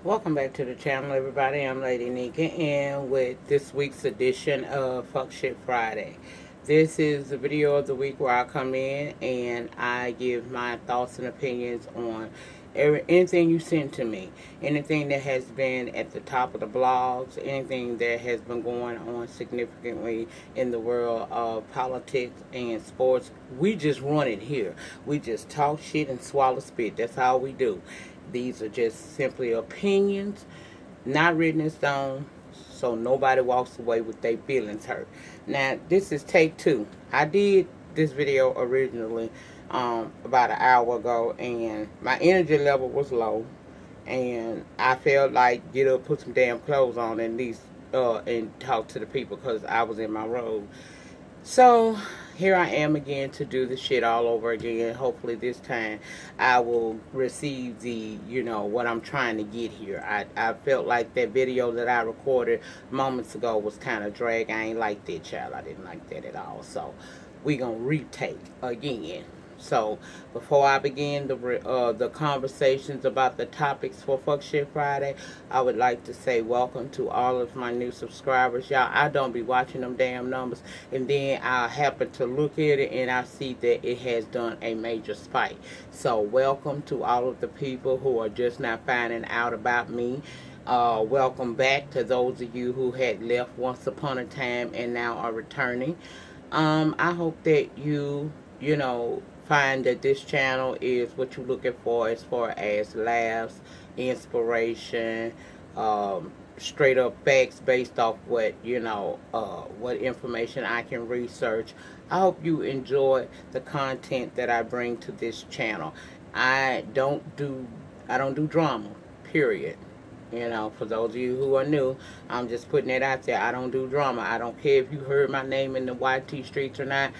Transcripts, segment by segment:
Welcome back to the channel, everybody. I'm Lady Nika, and with this week's edition of Fuck Shit Friday. This is the video of the week where I come in and I give my thoughts and opinions on anything you send to me, anything that has been at the top of the blogs, anything that has been going on significantly in the world of politics and sports. We just run it here. We just talk shit and swallow spit. That's all we do. These are just simply opinions, not written in stone, so nobody walks away with their feelings hurt. Now, this is take two. I did this video originally about an hour ago, and my energy level was low, and I felt like get up, put some damn clothes on at least, and talk to the people because I was in my robe. So here I am again to do the shit all over again. Hopefully this time I will receive the, what I'm trying to get here. I felt like that video that I recorded moments ago was kind of drag. I ain't like that, child. I didn't like that at all. So we gonna retake again. So before I begin the conversations about the topics for Fuck Shit Friday, I would like to say welcome to all of my new subscribers. Y'all, I don't be watching them damn numbers, and then I happen to look at it and I see that it has done a major spike. So welcome to all of the people who are just now finding out about me. Welcome back to those of you who had left once upon a time and now are returning. I hope that you find that this channel is what you're looking for as far as laughs, inspiration, straight up facts based off what what information I can research. I hope you enjoy the content that I bring to this channel. I don't do drama, period. For those of you who are new, I'm just putting it out there. I don't do drama. I don't care if you heard my name in the YT streets or not.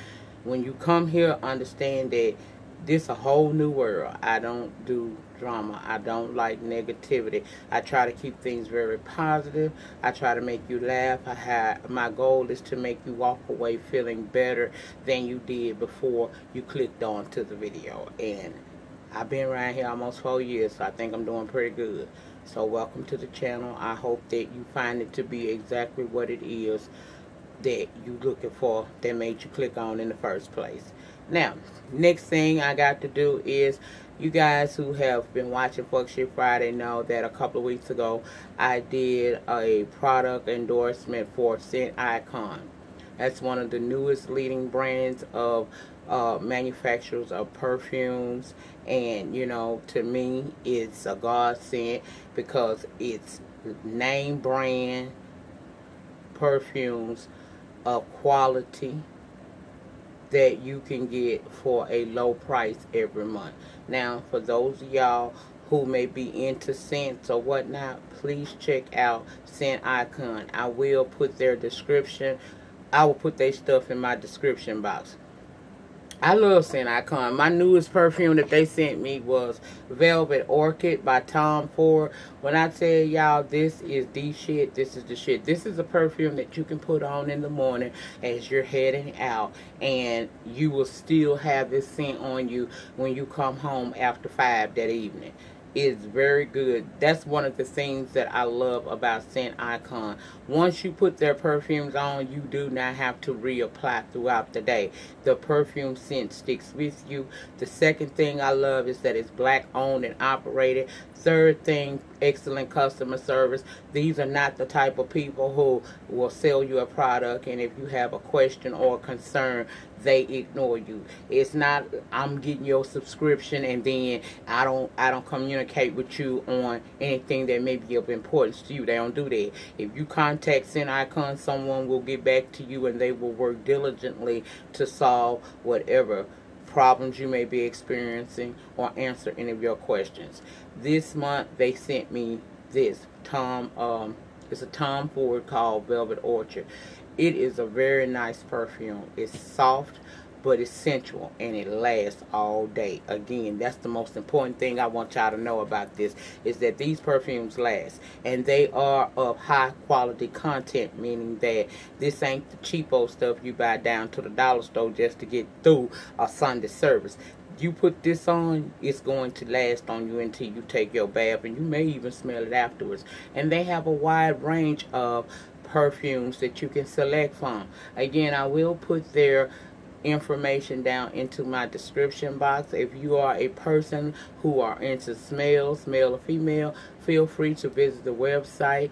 When you come here, understand that this is a whole new world. I don't do drama. I don't like negativity. I try to keep things very positive. I try to make you laugh. My goal is to make you walk away feeling better than you did before you clicked on to the video. And I've been around here almost 4 years, so I think I'm doing pretty good. So welcome to the channel. I hope that you find it to be exactly what it is that you looking for that made you click on in the first place. Now, next thing I got to do is, you guys who have been watching Fuck Shit Friday know that a couple of weeks ago I did a product endorsement for Scent Icon. That's one of the newest leading brands of manufacturers of perfumes, and to me it's a godsend because it's name brand perfumes of quality that you can get for a low price every month. Now, for those of y'all who may be into scents or whatnot, please check out Scent Icon. I will put their stuff in my description box. I love Scent Icon. My newest perfume that they sent me was Velvet Orchid by Tom Ford. When I tell y'all this is the shit, this is the shit. This is a perfume that you can put on in the morning as you're heading out, and you will still have this scent on you when you come home after 5 that evening. Is very good. That's one of the things that I love about Scent Icon. Once you put their perfumes on, you do not have to reapply throughout the day. The perfume scent sticks with you. The second thing I love is that it's black owned and operated. Third thing, excellent customer service. These are not the type of people who will sell you a product and if you have a question or a concern, they ignore you. It's not, I'm getting your subscription and then I don't communicate with you on anything that may be of importance to you. They don't do that. If you contact Scent Icon, someone will get back to you and they will work diligently to solve whatever problems you may be experiencing or answer any of your questions. This month they sent me this it's a Tom Ford called Velvet Orchid. It is a very nice perfume. It's soft, but it's sensual, and it lasts all day. Again, that's the most important thing I want y'all to know about this, is that these perfumes last, and they are of high quality content, meaning that this ain't the cheapo stuff you buy down to the dollar store just to get through a Sunday service. you put this on, it's going to last on you until you take your bath, and you may even smell it afterwards. And they have a wide range of perfumes that you can select from. Again, I will put their information down into my description box. If you are a person who are into smells, male or female, feel free to visit the website.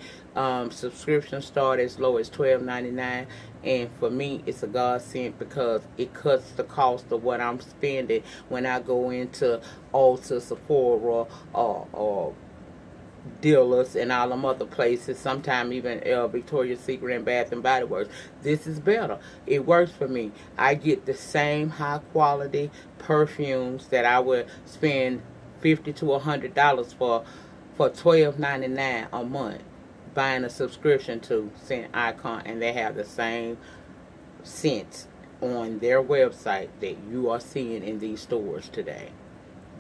Subscriptions start as low as $12.99, and for me it's a godsend because it cuts the cost of what I'm spending when I go into Ulta, Sephora, or dealers and all them other places, sometimes even Victoria's Secret and Bath and Body Works. This is better. It works for me. I get the same high quality perfumes that I would spend $50 to $100 for $12.99 a month buying a subscription to Scent Icon, and they have the same scents on their website that you are seeing in these stores today,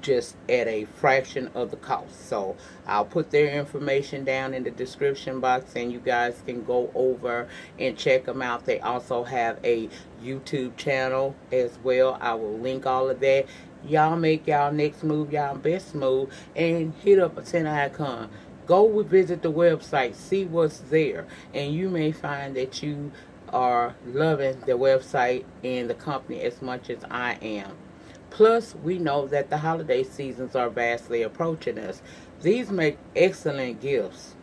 just at a fraction of the cost. So I'll put their information down in the description box, and you guys can go over and check them out. They also have a YouTube channel as well. I will link all of that. Y'all make y'all next move, y'all best move, and hit up a Scent Icon. Go visit the website, see what's there, and you may find that you are loving the website and the company as much as I am. Plus, we know that the holiday seasons are vastly approaching us. These make excellent gifts.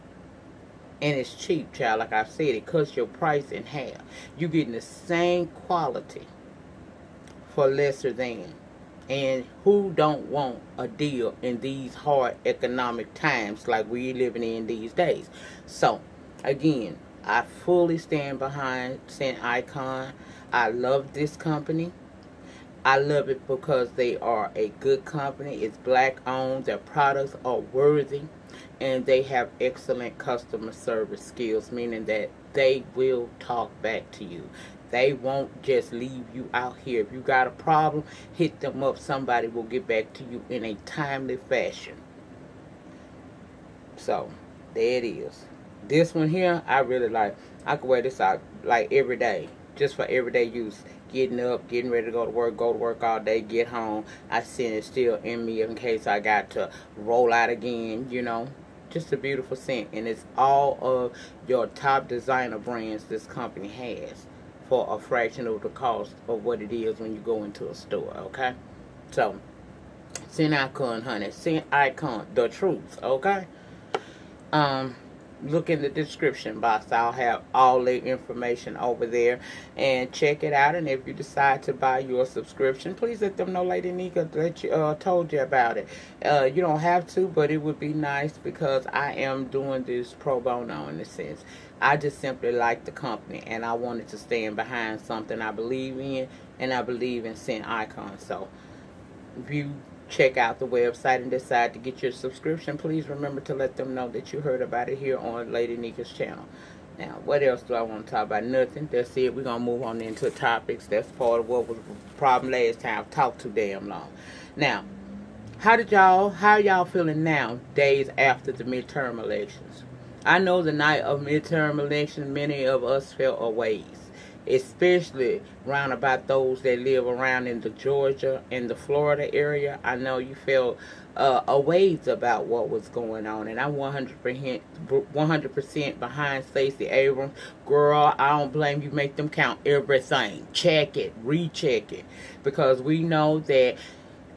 And it's cheap, child. Like I said, it cuts your price in half. You're getting the same quality for lesser than. And who don't want a deal in these hard economic times like we're living in these days? So, again, I fully stand behind Scent Icon. I love this company. I love it because they are a good company. It's black owned. Their products are worthy. And they have excellent customer service skills, meaning that they will talk back to you. They won't just leave you out here. If you got a problem, hit them up. Somebody will get back to you in a timely fashion. So, there it is. This one here, I really like. I can wear this out like every day, just for everyday use. Getting up, getting ready to go to work all day, get home. I send it still in me in case I got to roll out again, you know. Just a beautiful scent. And it's all of your top designer brands this company has for a fraction of the cost of what it is when you go into a store, okay? So, Scent Icon, honey. Scent Icon, the truth, okay? Look in the description box. I'll have all the information over there, and check it out. And if you decide to buy your subscription, please let them know Lady Nika that you told you about it. You don't have to, but it would be nice because I am doing this pro bono in a sense. I just simply like the company, and I wanted to stand behind something I believe in, and I believe in Scent Icon. So if you check out the website and decide to get your subscription, please remember to let them know that you heard about it here on Lady Nika's channel. Now, what else do I want to talk about? Nothing. That's it. We're going to move on into topics. That's part of what was the problem last time. I've talked too damn long. Now, how y'all feeling now, days after the midterm elections? I know the night of midterm elections, many of us felt a ways, especially round about those that live around in the Georgia and the Florida area. I know you felt a ways about what was going on, and I'm 100% behind Stacey Abrams. Girl, I don't blame you. Make them count everything. Check it, recheck it, because we know that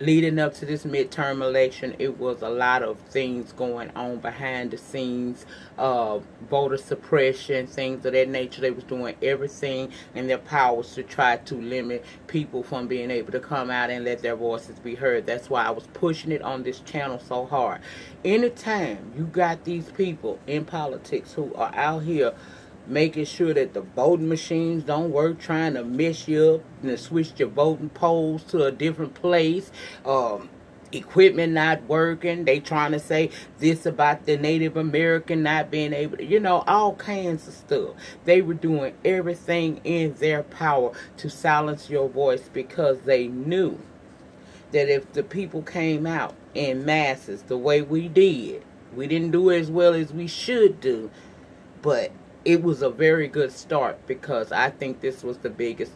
leading up to this midterm election, it was a lot of things going on behind the scenes, voter suppression, things of that nature. They was doing everything in their powers to try to limit people from being able to come out and let their voices be heard. That's why I was pushing it on this channel so hard. Anytime you got these people in politics who are out here making sure that the voting machines don't work, trying to mess you up and switch your voting polls to a different place, equipment not working, they trying to say this about the Native American not being able to, you know, all kinds of stuff. They were doing everything in their power to silence your voice because they knew that if the people came out in masses the way we did, we didn't do as well as we should do, but it was a very good start, because I think this was the biggest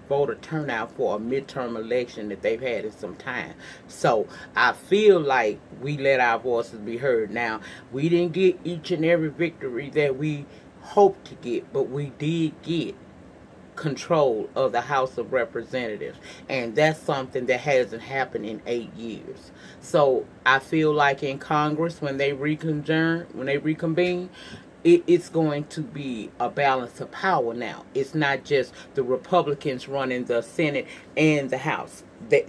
voter turnout for a midterm election that they've had in some time. So I feel like we let our voices be heard. Now, we didn't get each and every victory that we hoped to get, but we did get control of the House of Representatives, and that's something that hasn't happened in 8 years. So I feel like in Congress, when they reconvene, it's going to be a balance of power now. It's not just the Republicans running the Senate and the House.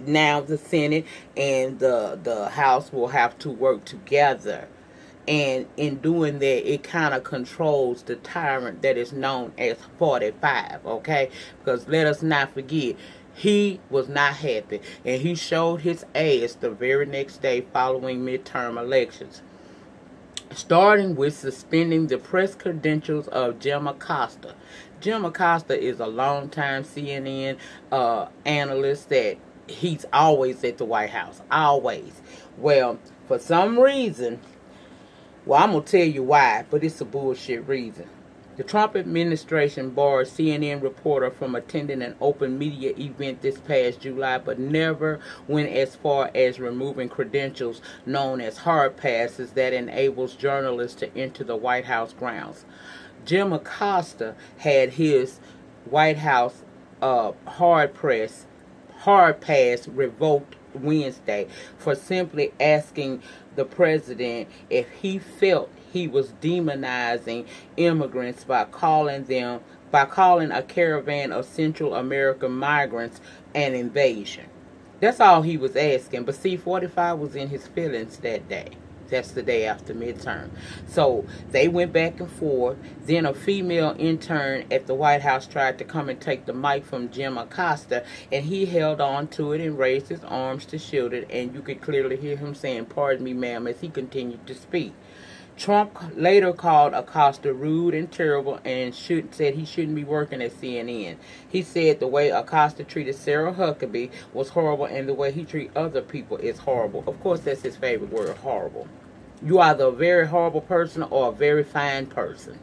Now the Senate and the House will have to work together. And in doing that, it kind of controls the tyrant that is known as 45, okay? Because let us not forget, he was not happy. And he showed his ass the very next day following midterm elections, starting with suspending the press credentials of Jim Acosta. Jim Acosta is a longtime CNN analyst that he's always at the White House. Always. Well, for some reason... Well, I'm going to tell you why, but it's a bullshit reason. The Trump administration barred CNN reporter from attending an open media event this past July, but never went as far as removing credentials known as hard passes that enables journalists to enter the White House grounds. Jim Acosta had his White House hard pass revoked Wednesday for simply asking the president if he felt he was demonizing immigrants by calling a caravan of Central American migrants an invasion. That's all he was asking. But see, 45 was in his feelings that day. That's the day after midterm. So they went back and forth. Then a female intern at the White House tried to come and take the mic from Jim Acosta, and he held on to it and raised his arms to shield it, and you could clearly hear him saying, "Pardon me, ma'am," as he continued to speak. Trump later called Acosta rude and terrible and said he shouldn't be working at CNN. He said the way Acosta treated Sarah Huckabee was horrible, and the way he treats other people is horrible. Of course, that's his favorite word, horrible. You are either a very horrible person or a very fine person.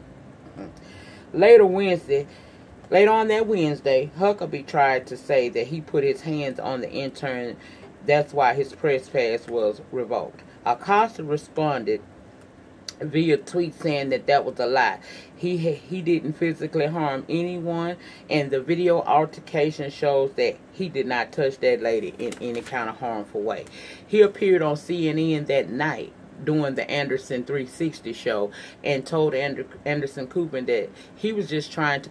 Later on that Wednesday, Huckabee tried to say that he put his hands on the intern. That's why his press pass was revoked. Acosta responded via tweet saying that was a lie. He didn't physically harm anyone, and the video altercation shows that he did not touch that lady in any kind of harmful way. He appeared on CNN that night doing the Anderson 360 show and told Anderson Cooper that he was just trying to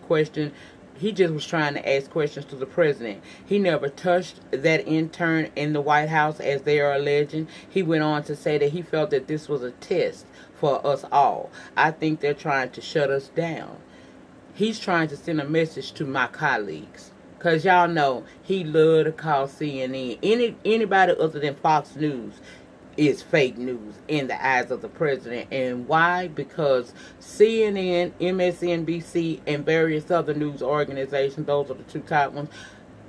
ask questions to the president. He never touched that intern in the White House, as they are alleging. He went on to say that he felt that this was a test for us all. I think they're trying to shut us down. He's trying to send a message to my colleagues. Because y'all know he loved to call CNN. Anybody other than Fox News is fake news in the eyes of the president. And why? Because CNN, MSNBC, and various other news organizations, those are the two top ones,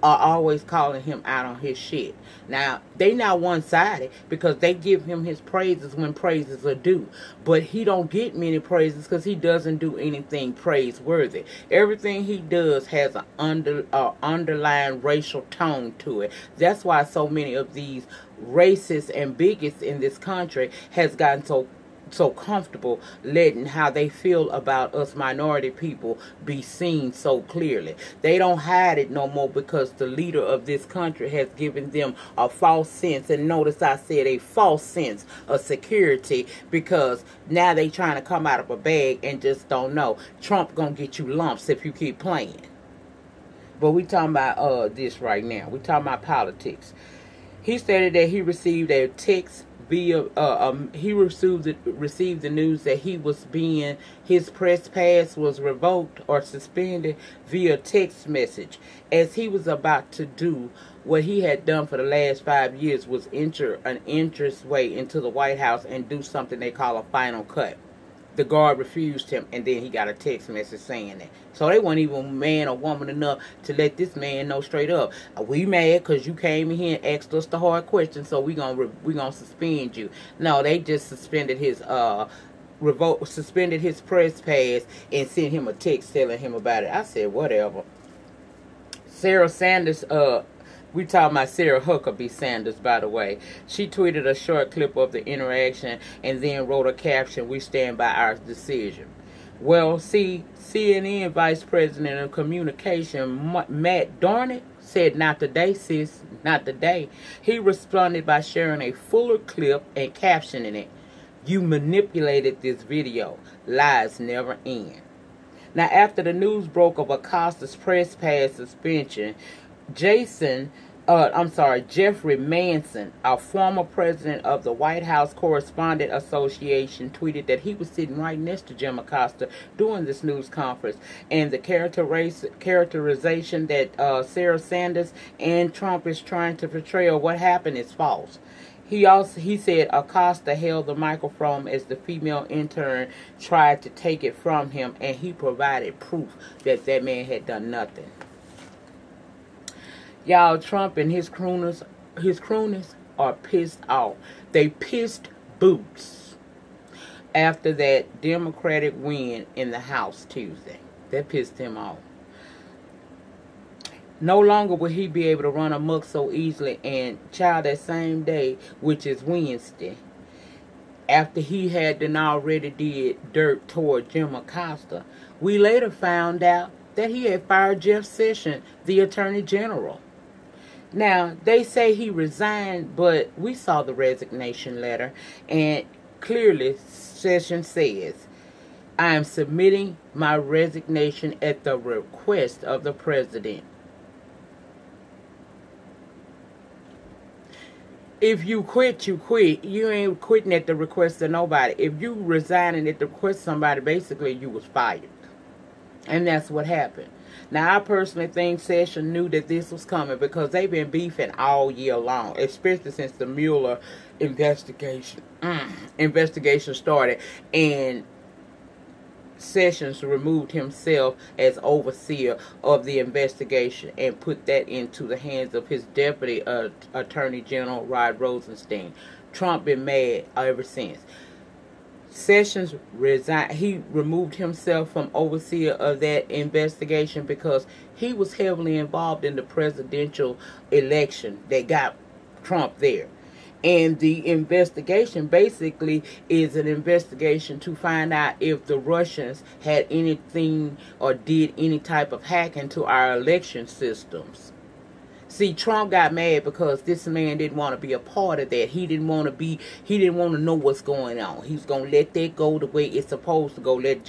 are always calling him out on his shit. Now, they not one-sided, because they give him his praises when praises are due. But he don't get many praises because he doesn't do anything praiseworthy. Everything he does has an underlying racial tone to it. That's why so many of these racists and bigots in this country has gotten so comfortable letting how they feel about us minority people be seen so clearly. They don't hide it no more, because the leader of this country has given them a false sense, and notice I said a false sense of security, because now they trying to come out of a bag and just don't know. Trump gonna get you lumps if you keep playing. But we talking about this right now. We talking about politics. He stated that he received a text via he received the news that his press pass was revoked or suspended via text message, as he was about to do what he had done for the last 5 years, was enter an entrance way into the White House and do something they call a final cut. The guard refused him, and then he got a text message saying that. So they weren't even man or woman enough to let this man know straight up, we mad because you came in here and asked us the hard questions, so we gonna suspend you. No, they just suspended his suspended his press pass and sent him a text telling him about it. I said, whatever. Sarah Sanders, we talking about Sarah Huckabee Sanders, by the way. She tweeted a short clip of the interaction and then wrote a caption, "We stand by our decision." Well, see, CNN Vice President of Communication, Matt Dornick, said, "Not today, sis, not today." He responded by sharing a fuller clip and captioning it, "You manipulated this video. Lies never end." Now, after the news broke of Acosta's press pass suspension, Jeffrey Manson, a former president of the White House Correspondent Association, tweeted that he was sitting right next to Jim Acosta during this news conference, and the characterization that Sarah Sanders and Trump is trying to portray of what happened is false. He said Acosta held the microphone as the female intern tried to take it from him, and he provided proof that that man had done nothing. Y'all, Trump and his crooners are pissed off. They pissed boots after that Democratic win in the House Tuesday. That pissed him off. No longer will he be able to run amok so easily, and child, that same day, which is Wednesday, after he had done already did dirt toward Jim Acosta, we later found out that he had fired Jeff Sessions, the Attorney General. Now, they say he resigned, but we saw the resignation letter, and clearly Sessions says, "I am submitting my resignation at the request of the president." If you quit, you quit. You ain't quitting at the request of nobody. If you resigning at the request of somebody, basically you was fired. And that's what happened. Now, I personally think Sessions knew that this was coming because they've been beefing all year long, especially since the Mueller investigation started, and Sessions removed himself as overseer of the investigation and put that into the hands of his deputy Attorney General Rod Rosenstein. Trump been mad ever since. Sessions resigned. He removed himself from overseer of that investigation because he was heavily involved in the presidential election that got Trump there. And the investigation basically is an investigation to find out if the Russians had anything or did any type of hacking to our election systems. See, Trump got mad because this man didn't want to be a part of that. He didn't want to know what's going on. He's going to let that go the way it's supposed to go. Let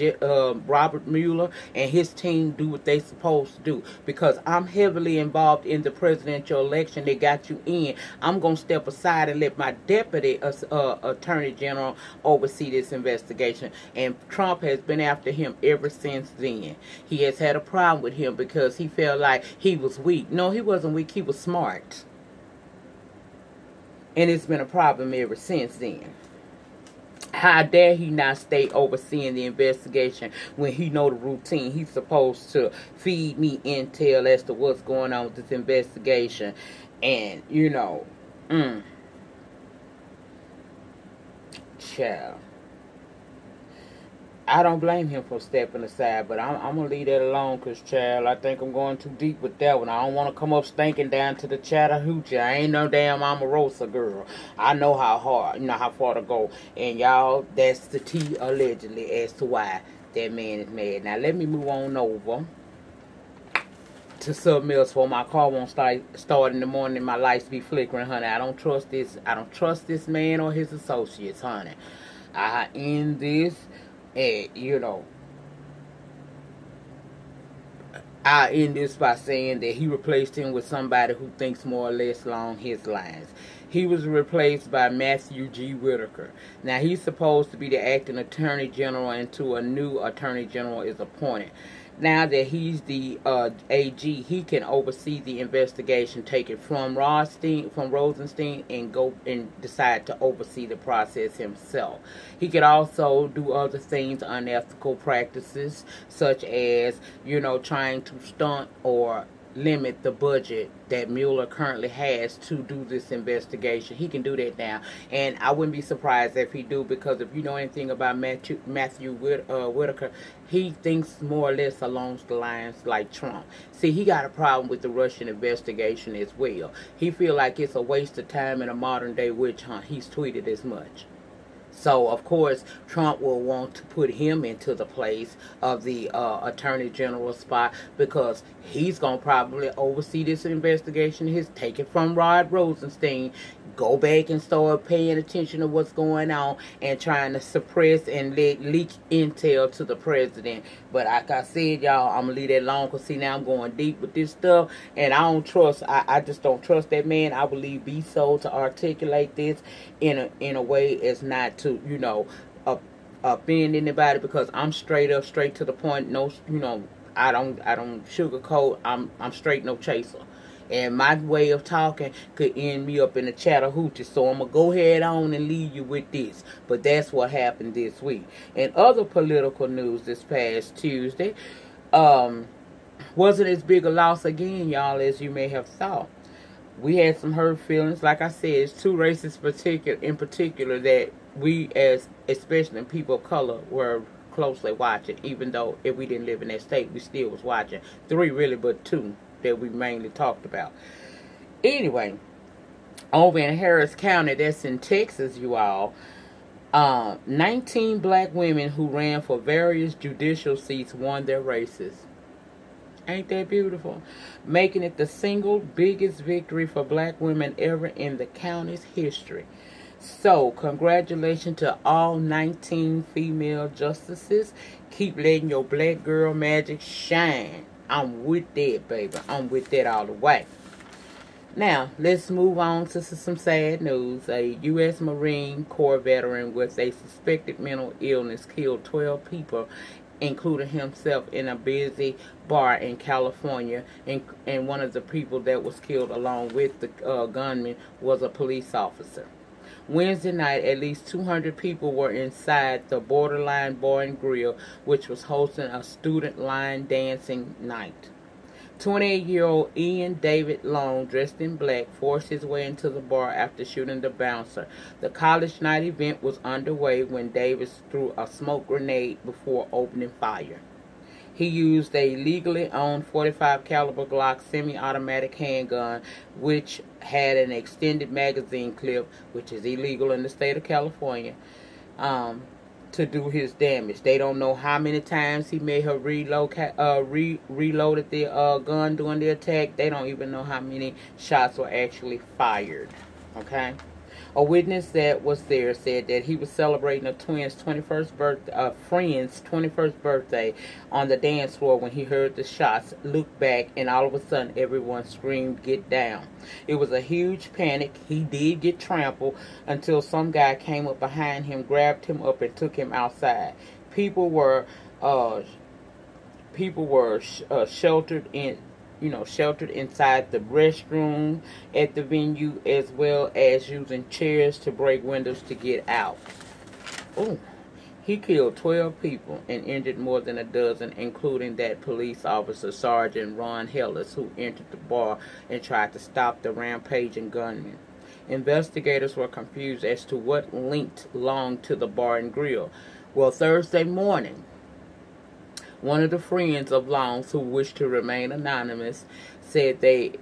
Robert Mueller and his team do what they're supposed to do. Because I'm heavily involved in the presidential election. They got you in. I'm going to step aside and let my deputy attorney general oversee this investigation. And Trump has been after him ever since then. He has had a problem with him because he felt like he was weak. No, he wasn't weak. He was smart. And it's been a problem ever since then. How dare he not stay overseeing the investigation when he know the routine? He's supposed to feed me intel as to what's going on with this investigation. And, you know, child. I don't blame him for stepping aside, but I'm going to leave that alone because, child, I think I'm going too deep with that one. I don't want to come up stinking down to the Chattahoochee. I ain't no damn Omarosa girl. I know how hard, how far to go. And, y'all, that's the tea, allegedly, as to why that man is mad. Now, let me move on over to something else before my car won't start in the morning and my lights be flickering, honey. I don't trust this man or his associates, honey. I end this. And, I end this by saying that he replaced him with somebody who thinks more or less along his lines. He was replaced by Matthew G. Whitaker. Now, he's supposed to be the acting attorney general until a new attorney general is appointed. Now that he's the AG, he can oversee the investigation, take it from Rosenstein, and go and decide to oversee the process himself. He could also do other things, unethical practices, such as, trying to stunt or limit the budget that Mueller currently has to do this investigation. He can do that now, and I wouldn't be surprised if he do, because if you know anything about Matthew Whitaker, he thinks more or less along the lines like Trump. See, he got a problem with the Russian investigation as well. He feel like it's a waste of time in a modern day witch hunt. He's tweeted as much. So, of course, Trump will want to put him into the place of the Attorney General spot, because he's going to probably oversee this investigation. He's taken from Rod Rosenstein, go back and start paying attention to what's going on and trying to suppress and leak intel to the president. But like I said, y'all, I'm going to leave that alone, because see, now I'm going deep with this stuff, and I don't trust, I just don't trust that man. I believe B-So to articulate this in a way as not to, you know, offend anybody, because I'm straight up, straight to the point. No, you know, I don't sugarcoat. I'm straight, no chaser. And my way of talking could end me up in a Chattahoochee. So I'm going to go ahead on and leave you with this. But that's what happened this week. In other political news this past Tuesday, wasn't as big a loss again, y'all, as you may have thought. We had some hurt feelings. Like I said, it's two races in particular that we, as especially people of color, were closely watching. Even though if we didn't live in that state, we still was watching. Three really, but two that we mainly talked about. Anyway, over in Harris County, that's in Texas, you all, 19 black women who ran for various judicial seats won their races. Ain't that beautiful? Making it the single biggest victory for black women ever in the county's history. So, congratulations to all 19 female justices. Keep letting your black girl magic shine. I'm with that, baby. I'm with that all the way. Now, let's move on to some sad news. A U.S. Marine Corps veteran with a suspected mental illness killed 12 people, including himself, in a busy bar in California. And one of the people that was killed along with the gunman was a police officer. Wednesday night, at least 200 people were inside the Borderline Bar and Grill, which was hosting a student line dancing night. 28-year-old Ian David Long, dressed in black, forced his way into the bar after shooting the bouncer. The college night event was underway when Davis threw a smoke grenade before opening fire. He used a legally owned .45 caliber Glock semi-automatic handgun, which had an extended magazine clip, which is illegal in the state of California, to do his damage. They don't know how many times he may have reloaded the gun during the attack. They don't even know how many shots were actually fired. Okay? A witness that was there said that he was celebrating a friend's 21st birthday on the dance floor when he heard the shots, looked back, and all of a sudden everyone screamed, "Get down." It was a huge panic. He did get trampled until some guy came up behind him, grabbed him up, and took him outside. People were sheltered inside the restroom at the venue, as well as using chairs to break windows to get out. Oh, he killed 12 people and injured more than a dozen, including that police officer, Sergeant Ron Hellis, who entered the bar and tried to stop the rampaging gunman. Investigators were confused as to what linked Long to the bar and grill. Well, Thursday morning, one of the friends of Long's, who wished to remain anonymous, said they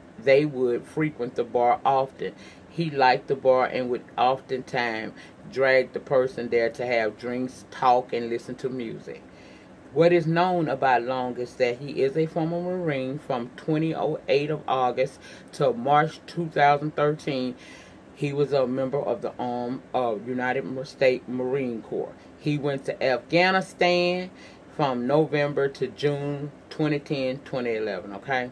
would frequent the bar often. He liked the bar and would oftentimes drag the person there to have drinks, talk, and listen to music. What is known about Long is that he is a former Marine from 2008 of August to March 2013. He was a member of the United States Marine Corps. He went to Afghanistan from November to June 2010-2011, okay?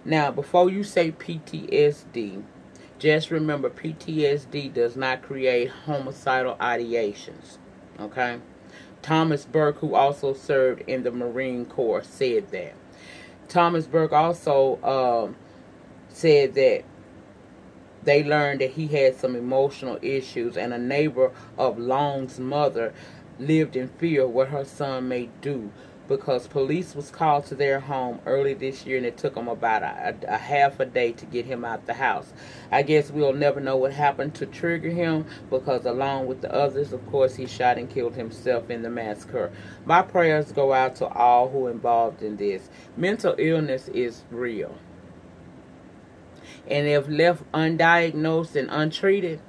Now, before you say PTSD, just remember PTSD does not create homicidal ideations, okay? Thomas Burke, who also served in the Marine Corps, said that. Thomas Burke also said that they learned that he had some emotional issues, and a neighbor of Long's mother lived in fear what her son may do because police was called to their home early this year, and it took them about a half a day to get him out the house. I guess we'll never know what happened to trigger him, because along with the others, of course, he shot and killed himself in the massacre. My prayers go out to all who involved in this. Mental illness is real, and if left undiagnosed and untreated,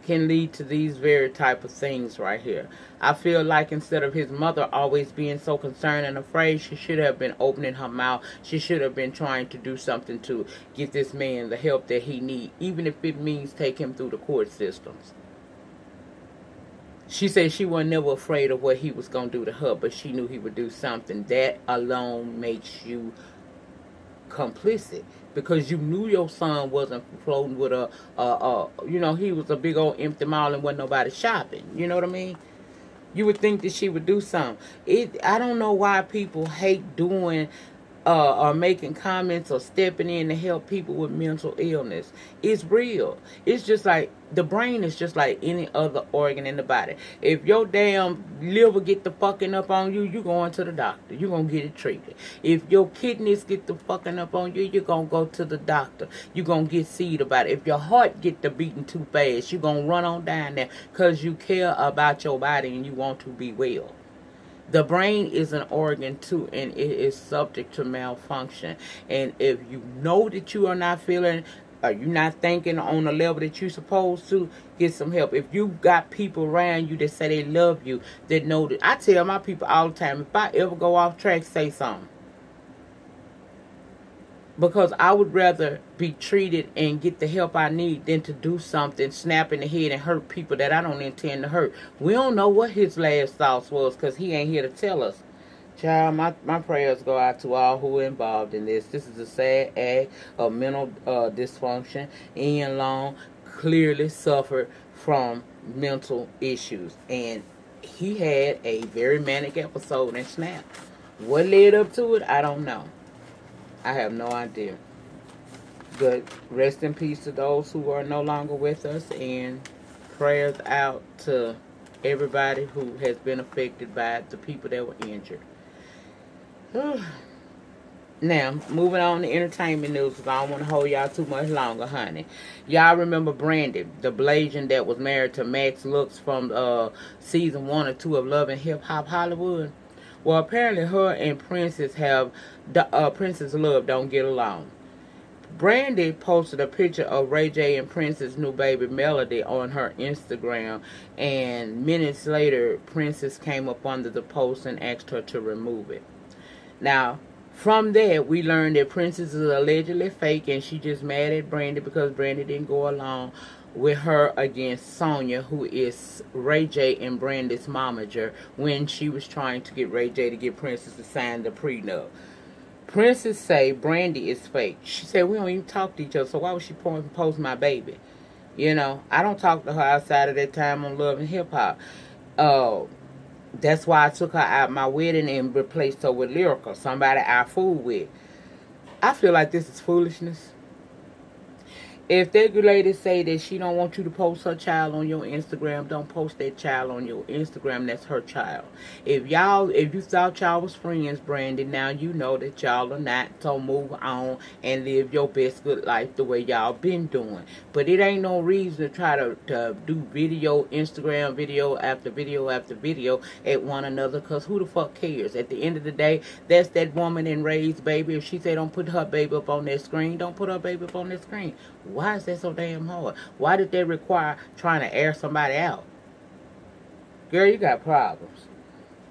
can lead to these very type of things right here. I feel like instead of his mother always being so concerned and afraid, she should have been opening her mouth. She should have been trying to do something to get this man the help that he needs, even if it means take him through the court systems. She said she was never afraid of what he was going to do to her, but she knew he would do something. That alone makes you complicit, because you knew your son wasn't floating with you know, he was a big old empty mall and wasn't nobody shopping. You know what I mean? You would think that she would do something. I don't know why people hate doing or making comments or stepping in to help people with mental illness. It's real. It's just like, the brain is just like any other organ in the body. If your damn liver get the fucking up on you, you going to the doctor. You're going to get it treated. If your kidneys get the fucking up on you, you're going to go to the doctor. You're going to get seen about it. If your heart get to beating too fast, you're going to run on down there because you care about your body and you want to be well. The brain is an organ too, and it is subject to malfunction. And if you know that you are not feeling, or you're not thinking on the level that you're supposed to, get some help. If you got people around you that say they love you, that know that, I tell my people all the time, if I ever go off track, say something. Because I would rather be treated and get the help I need than to do something, snap in the head and hurt people that I don't intend to hurt. We don't know what his last thoughts was, because he ain't here to tell us. Child, my prayers go out to all who are involved in this. This is a sad act of mental dysfunction. Ian Long clearly suffered from mental issues, and he had a very manic episode and snapped. What led up to it, I don't know. I have no idea. But rest in peace to those who are no longer with us, and prayers out to everybody who has been affected by the people that were injured. Now, moving on to entertainment news, because I don't want to hold y'all too much longer, honey. Y'all remember Brandy, the Blasian that was married to Max Lux from season 1 or 2 of Love and Hip Hop Hollywood? Well, apparently her and Princess Princess Love don't get along. Brandy posted a picture of Ray J and Princess' new baby Melody on her Instagram, and minutes later, Princess came up under the post and asked her to remove it. Now, from there, we learned that Princess is allegedly fake, and she just mad at Brandy because Brandy didn't go along with her against Sonya, who is Ray J and Brandy's momager, when she was trying to get Ray J to get Princess to sign the prenup. Princess say Brandy is fake. She said, we don't even talk to each other, so why would she post my baby? You know, I don't talk to her outside of that time on Love and Hip Hop. That's why I took her out my wedding and replaced her with Lyrica, somebody I fool with. I feel like this is foolishness. If that lady say that she don't want you to post her child on your Instagram, don't post that child on your Instagram. That's her child. If you thought y'all was friends, Brandy, now you know that y'all are not. So move on and live your best good life the way y'all been doing. But it ain't no reason to try to do Instagram video after video after video at one another, because who the fuck cares? At the end of the day, that's that woman and Ray's baby. If she say don't put her baby up on that screen, don't put her baby up on that screen. Why is that so damn hard? Why did they require trying to air somebody out? Girl, you got problems.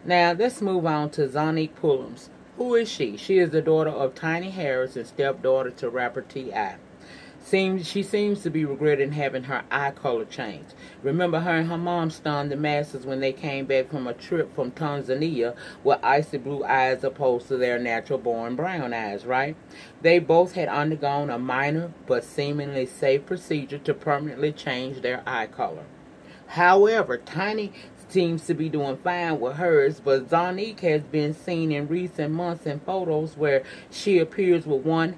Now, let's move on to Zonique Pullums. Who is she? She is the daughter of Tiny Harris and stepdaughter to rapper T.I. She seems to be regretting having her eye color changed. Remember, her and her mom stunned the masses when they came back from a trip from Tanzania with icy blue eyes opposed to their natural-born brown eyes, right? They both had undergone a minor but seemingly safe procedure to permanently change their eye color. However, Tiny seems to be doing fine with hers, but Zonique has been seen in recent months in photos where she appears with one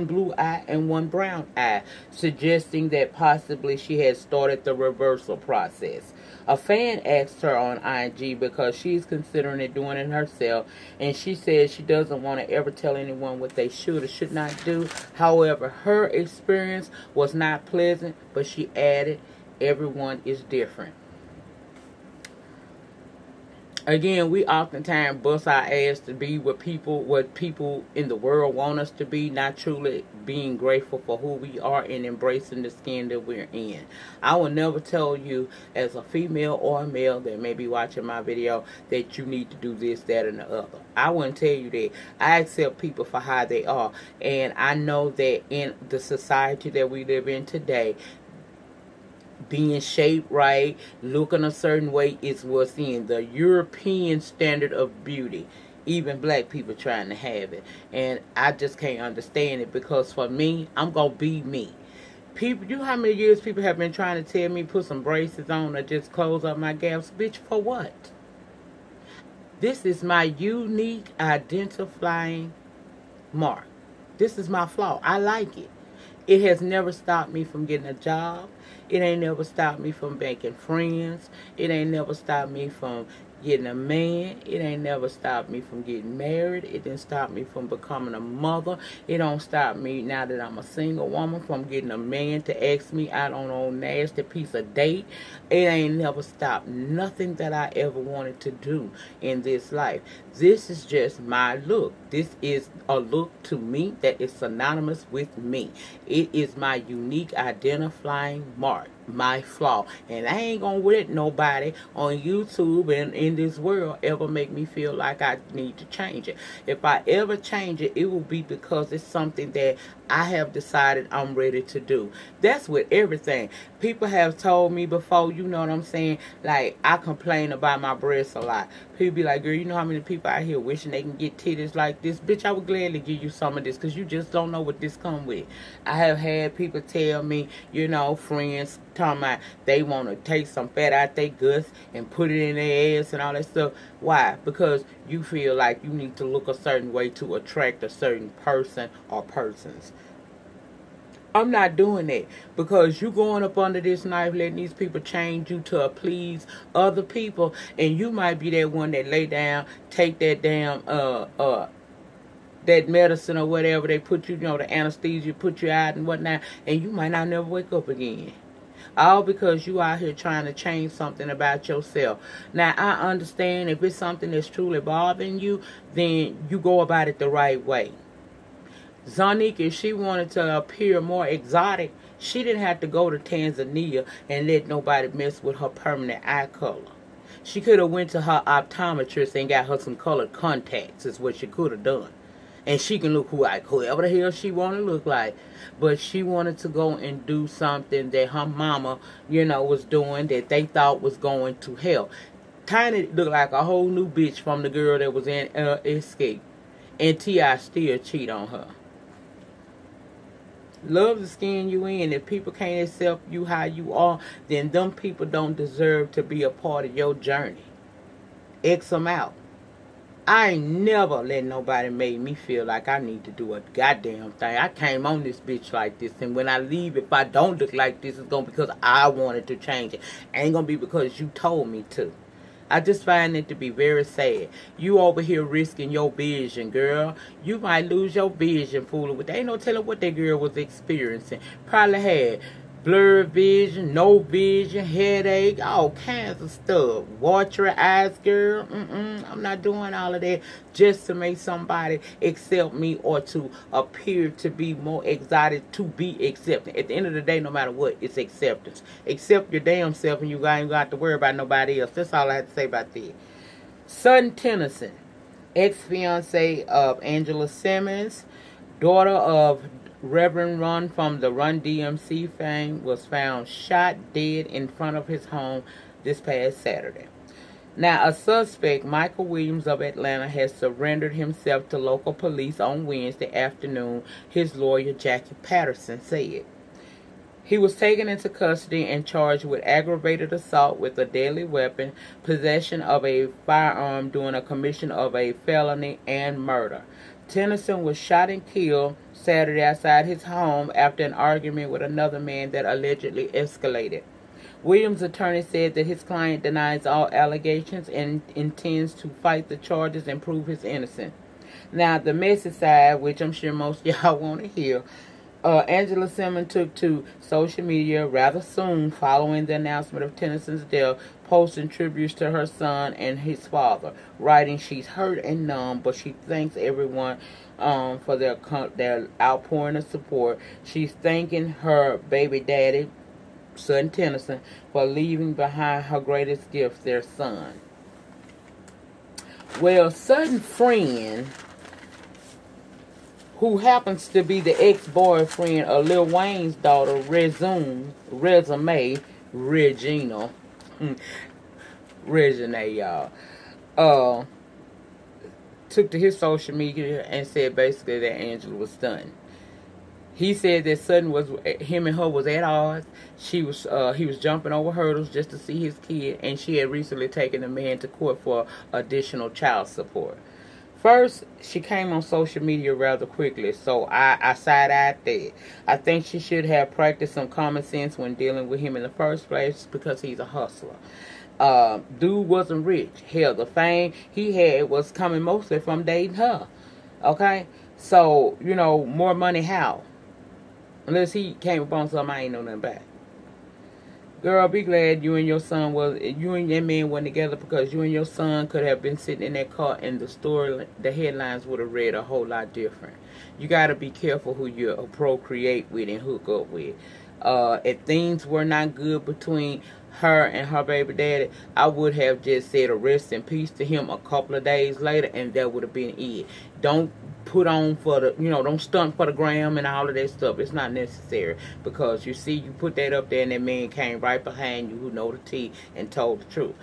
blue eye and one brown eye, suggesting that possibly she has started the reversal process. A fan asked her on IG because she's considering doing it herself, and she said she doesn't want to ever tell anyone what they should or should not do. However, her experience was not pleasant, but she added, everyone is different. Again, we oftentimes bust our ass to be what people in the world want us to be, not truly being grateful for who we are and embracing the skin that we're in. I will never tell you as a female or a male that may be watching my video that you need to do this, that, and the other. I wouldn't tell you that. I accept people for how they are. And I know that in the society that we live in today, being shaped right, looking a certain way is what's in the European standard of beauty. Even black people trying to have it. And I just can't understand it, because for me, I'm going to be me. People, you know how many years people have been trying to tell me put some braces on or just close up my gaps? Bitch, for what? This is my unique identifying mark. This is my flaw. I like it. It has never stopped me from getting a job. It ain't never stopped me from making friends. It ain't never stopped me from getting a man. It ain't never stopped me from getting married. It didn't stop me from becoming a mother. It don't stop me now that I'm a single woman from getting a man to ask me out on a nasty piece of date. It ain't never stopped nothing that I ever wanted to do in this life. This is just my look. This is a look to me that is synonymous with me. It is my unique identifying mark, my flaw. And I ain't gonna let nobody on YouTube and in this world ever make me feel like I need to change it. If I ever change it, it will be because it's something that I have decided I'm ready to do. That's with everything. People have told me before, you know what I'm saying, like I complain about my breasts a lot. People be like, girl, you know how many people out here wishing they can get titties like this? Bitch, I would gladly give you some of this, because you just don't know what this come with. I have had people tell me, you know, friends talking about they want to take some fat out their guts and put it in their ass and all that stuff. Why? Because you feel like you need to look a certain way to attract a certain person or persons. I'm not doing that, because you going up under this knife letting these people change you to please other people, and you might be that one that lay down, take that damn that medicine or whatever they put you, you know, the anesthesia, put you out and whatnot, and you might not never wake up again. All because you out here trying to change something about yourself. Now, I understand if it's something that's truly bothering you, then you go about it the right way. Zonique, if she wanted to appear more exotic, she didn't have to go to Tanzania and let nobody mess with her permanent eye color. She could have went to her optometrist and got her some colored contacts, is what she could have done. And she can look like whoever the hell she want to look like. But she wanted to go and do something that her mama, you know, was doing that they thought was going to help. Tiny looked like a whole new bitch from the girl that was in Escape. And T.I. still cheat on her. Love the skin you in. If people can't accept you how you are, then them people don't deserve to be a part of your journey. X them out. I ain't never let nobody make me feel like I need to do a goddamn thing. I came on this bitch like this, and when I leave, if I don't look like this, it's gonna be because I wanted to change it. Ain't gonna be because you told me to. I just find it to be very sad. You over here risking your vision, girl. You might lose your vision fooling with. There ain't no telling what that girl was experiencing. Probably had blurred vision, no vision, headache, all kinds of stuff. Watery eyes, girl. I'm not doing all of that just to make somebody accept me or to appear to be more excited to be accepted. At the end of the day, no matter what, it's acceptance. Accept your damn self, and you ain't got to worry about nobody else. That's all I have to say about that. Son Tennyson, ex-fiance of Angela Simmons, daughter of Reverend Run from the Run DMC fame, was found shot dead in front of his home this past Saturday. Now, a suspect, Michael Williams of Atlanta, has surrendered himself to local police on Wednesday afternoon, his lawyer Jackie Patterson said. He was taken into custody and charged with aggravated assault with a deadly weapon, possession of a firearm during a commission of a felony, and murder. Tennyson was shot and killed Saturday outside his home after an argument with another man that allegedly escalated. Williams' attorney said that his client denies all allegations and intends to fight the charges and prove his innocence. Now, the messy side, which I'm sure most of y'all want to hear, Angela Simmons took to social media rather soon following the announcement of Tennyson's death, posting tributes to her son and his father, writing she's hurt and numb, but she thanks everyone for their outpouring of support. She's thanking her baby daddy, son Tennyson, for leaving behind her greatest gift, their son. Well, Sutton's friend, who happens to be the ex-boyfriend of Lil Wayne's daughter, Regina, y'all, took to his social media and said basically that Angela was stunned. He said that Sutton him and her was at odds. He was jumping over hurdles just to see his kid, and she had recently taken the man to court for additional child support. First, she came on social media rather quickly, so I side-eyed that. I think she should have practiced some common sense when dealing with him in the first place because he's a hustler. Dude wasn't rich. Hell, the fame he had was coming mostly from dating her. Okay? So, you know, more money how? Unless he came upon something I ain't know nothing about. Girl, be glad you and that man wasn't together, because you and your son could have been sitting in that car and the headlines would have read a whole lot different. You got to be careful who you procreate with and hook up with. If things were not good between her and her baby daddy, I would have just said a rest in peace to him a couple of days later, and that would have been it. Don't put on for the, don't stunt for the gram and all of that stuff. It's not necessary, because you see, you put that up there and that man came right behind you who know the tea and told the truth.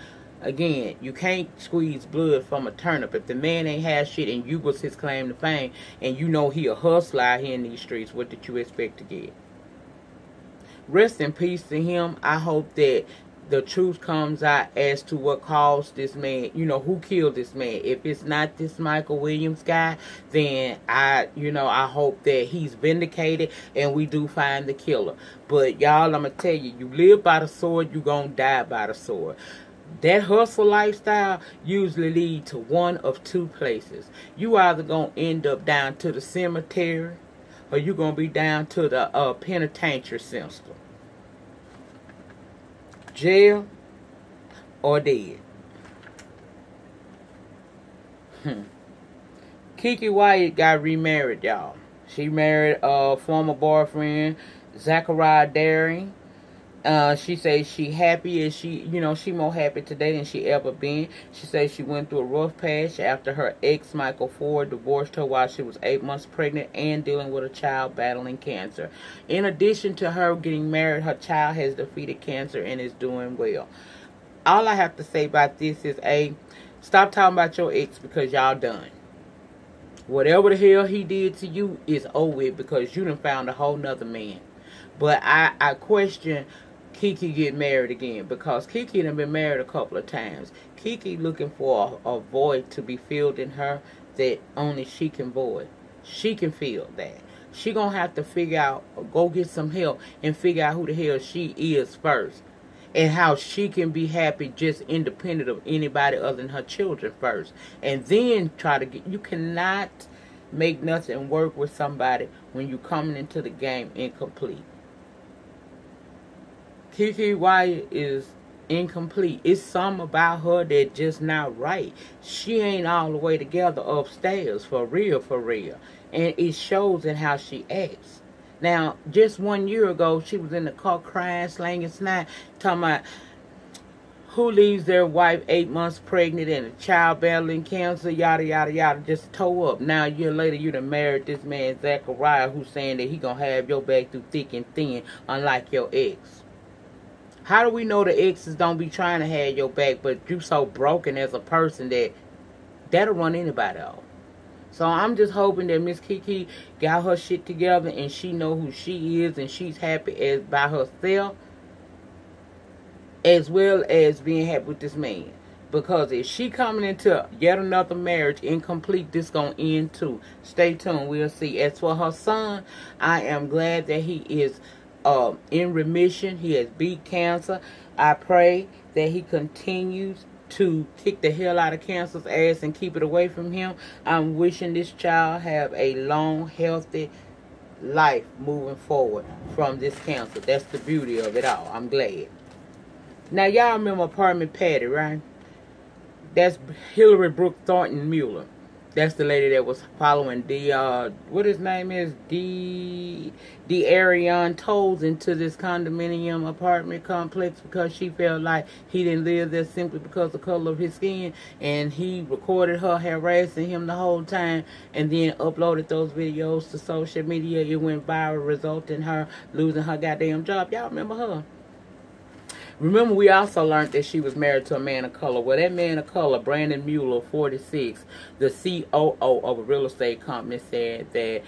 Again, you can't squeeze blood from a turnip. If the man ain't had shit and you was his claim to fame, and you know he a hustler out here in these streets, what did you expect to get? Rest in peace to him. I hope that the truth comes out as to what caused this man, who killed this man. If it's not this Michael Williams guy, then I hope that he's vindicated and we do find the killer. But y'all, I'm going to tell you, you live by the sword, you going to die by the sword. That hustle lifestyle usually leads to one of two places. You either going to end up down to the cemetery, or you're going to be down to the penitentiary system. Jail or dead. Keke Wyatt got remarried, y'all. She married a former boyfriend, Zachariah Daring. She says she happy, as she more happy today than she ever been. She says she went through a rough patch after her ex, Michael Ford, divorced her while she was 8 months pregnant and dealing with a child battling cancer. In addition to her getting married, her child has defeated cancer and is doing well. All I have to say about this is, stop talking about your ex, because y'all done. Whatever the hell he did to you is over with, because you done found a whole nother man. But I question Keke get married again, because Keke done been married a couple of times. Keke looking for a void to be filled in her that only she can void. She can feel that. She gonna have to figure out, go get some help and figure out who the hell she is first, and how she can be happy just independent of anybody other than her children first, and then try to get. You cannot make nothing work with somebody when you coming into the game incomplete. Keke Wyatt is incomplete. It's something about her that just not right. She ain't all the way together upstairs, for real, for real. And it shows in how she acts. Now, just 1 year ago, she was in the car crying, slanging snot, talking about who leaves their wife 8 months pregnant and a child battling cancer, yada, yada, yada, just toe up. Now, a year later, you done married this man, Zachariah, who's saying that he gonna have your back through thick and thin, unlike your ex. How do we know the exes don't be trying to have your back, but you so broken as a person that'll run anybody off? So I'm just hoping that Miss Keke got her shit together and she know who she is and she's happy by herself, as well as being happy with this man. Because if she coming into yet another marriage incomplete, this gonna end too. Stay tuned, we'll see. As for her son, I am glad that he is in remission. He has beat cancer. I pray that he continues to kick the hell out of cancer's ass and keep it away from him. I'm wishing this child have a long, healthy life moving forward from this cancer. That's the beauty of it all. I'm glad. Now, y'all remember Apartment Patty, right? That's Hillary Brooke Thornton Mueller. That's the lady that was following what his name is, Ariane Tolls into this condominium apartment complex because she felt like he didn't live there simply because of the color of his skin, and he recorded her harassing him the whole time and then uploaded those videos to social media. It went viral, resulting in her losing her goddamn job. Y'all remember her? Remember, we also learned that she was married to a man of color. Well, that man of color, Brandon Mueller, 46, the COO of a real estate company, said that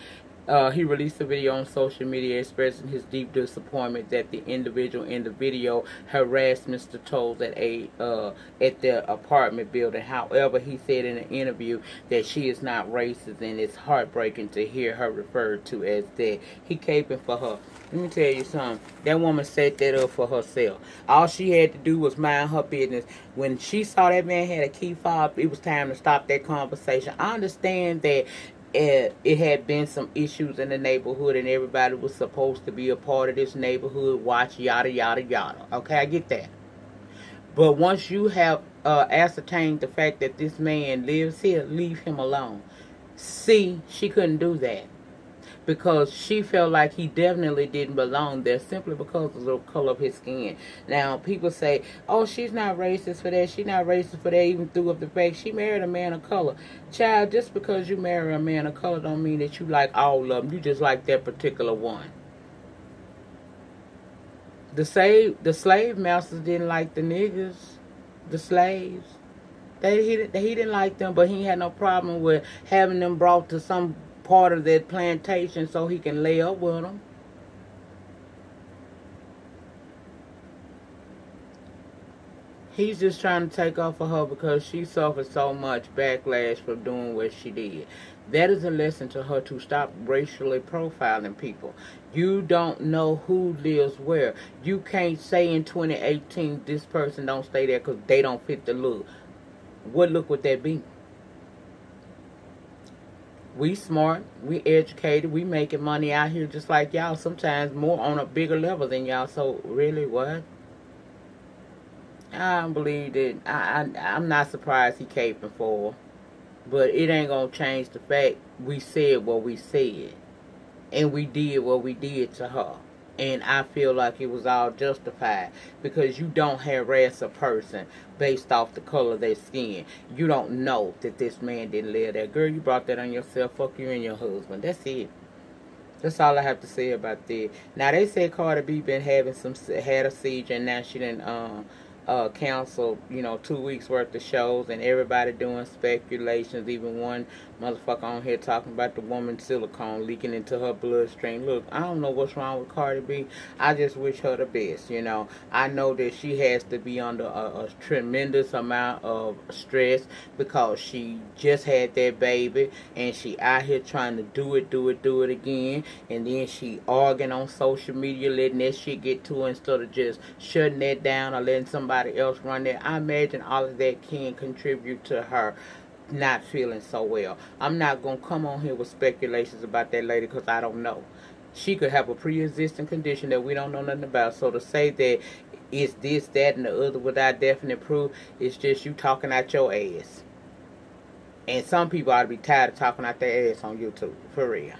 he released a video on social media expressing his deep disappointment that the individual in the video harassed Mr. Tolls at the apartment building. However, he said in an interview that she is not racist, and it's heartbreaking to hear her referred to as that. He caping for her. Let me tell you something. That woman set that up for herself. All she had to do was mind her business. When she saw that man had a key fob, it was time to stop that conversation. I understand that it had been some issues in the neighborhood and everybody was supposed to be a part of this neighborhood watch, yada, yada, yada. Okay, I get that. But once you have ascertained the fact that this man lives here, leave him alone. See, she couldn't do that because she felt like he definitely didn't belong there simply because of the color of his skin. Now, people say, oh, she's not racist for that. She's not racist for that, even through up the fact she married a man of color. Child, just because you marry a man of color don't mean that you like all of them. You just like that particular one. The slave masters didn't like the niggas, the slaves. He didn't like them, but he had no problem with having them brought to some part of that plantation so he can lay up with them. He's just trying to take off of her because she suffered so much backlash for doing what she did. That is a lesson to her to stop racially profiling people. You don't know who lives where. You can't say in 2018 this person don't stay there because they don't fit the look. What look would that be? We smart, we educated, we making money out here just like y'all, sometimes more on a bigger level than y'all. So really, what? I don't believe that. I'm not surprised he caping for her, but it ain't gonna change the fact we said what we said and we did what we did to her. And I feel like it was all justified because you don't harass a person based off the color of their skin. You don't know that this man didn't live there. Girl, you brought that on yourself. Fuck you and your husband. That's it. That's all I have to say about that. Now, they say Cardi B been had a siege, and now she done canceled, 2 weeks worth of shows, and everybody doing speculations. Even one motherfucker on here talking about the woman's silicone leaking into her bloodstream. Look, I don't know what's wrong with Cardi B. I just wish her the best. I know that she has to be under a tremendous amount of stress because she just had that baby and she out here trying to do it again, and then she arguing on social media, letting that shit get to her instead of just shutting that down or letting somebody else run there. I imagine all of that can contribute to her not feeling so well. I'm not going to come on here with speculations about that lady because I don't know. She could have a pre-existing condition that we don't know nothing about. So to say that it's this, that, and the other without definite proof, it's just you talking out your ass. And some people ought to be tired of talking out their ass on YouTube. For real.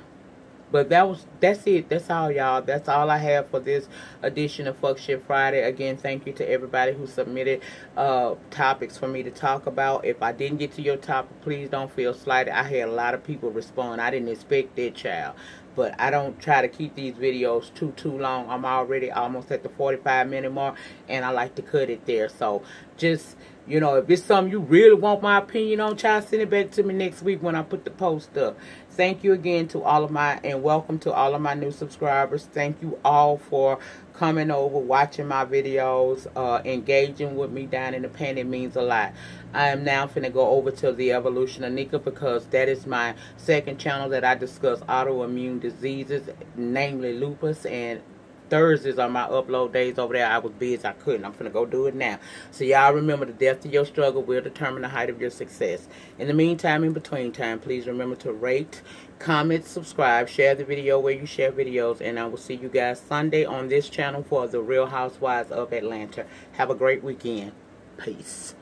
But that's it. That's all, y'all. That's all I have for this edition of Fuck Shit Friday. Again, thank you to everybody who submitted topics for me to talk about. If I didn't get to your topic, please don't feel slighted. I had a lot of people respond. I didn't expect that, child. But I don't try to keep these videos too long. I'm already almost at the 45-minute mark, and I like to cut it there. So just, if it's something you really want my opinion on, child, send it back to me next week when I put the post up. Thank you again to all of and welcome to all of my new subscribers. Thank you all for coming over, watching my videos, engaging with me down in the pen. It means a lot. I am now finna go over to the Evolution of Nika because that is my second channel that I discuss autoimmune diseases, namely lupus and Thursdays are my upload days over there. I was busy. I couldn't. I'm finna go do it now. So y'all remember, the depth of your struggle will determine the height of your success. In the meantime, in between time, please remember to rate, comment, subscribe, share the video where you share videos, and I will see you guys Sunday on this channel for the Real Housewives of Atlanta. Have a great weekend. Peace.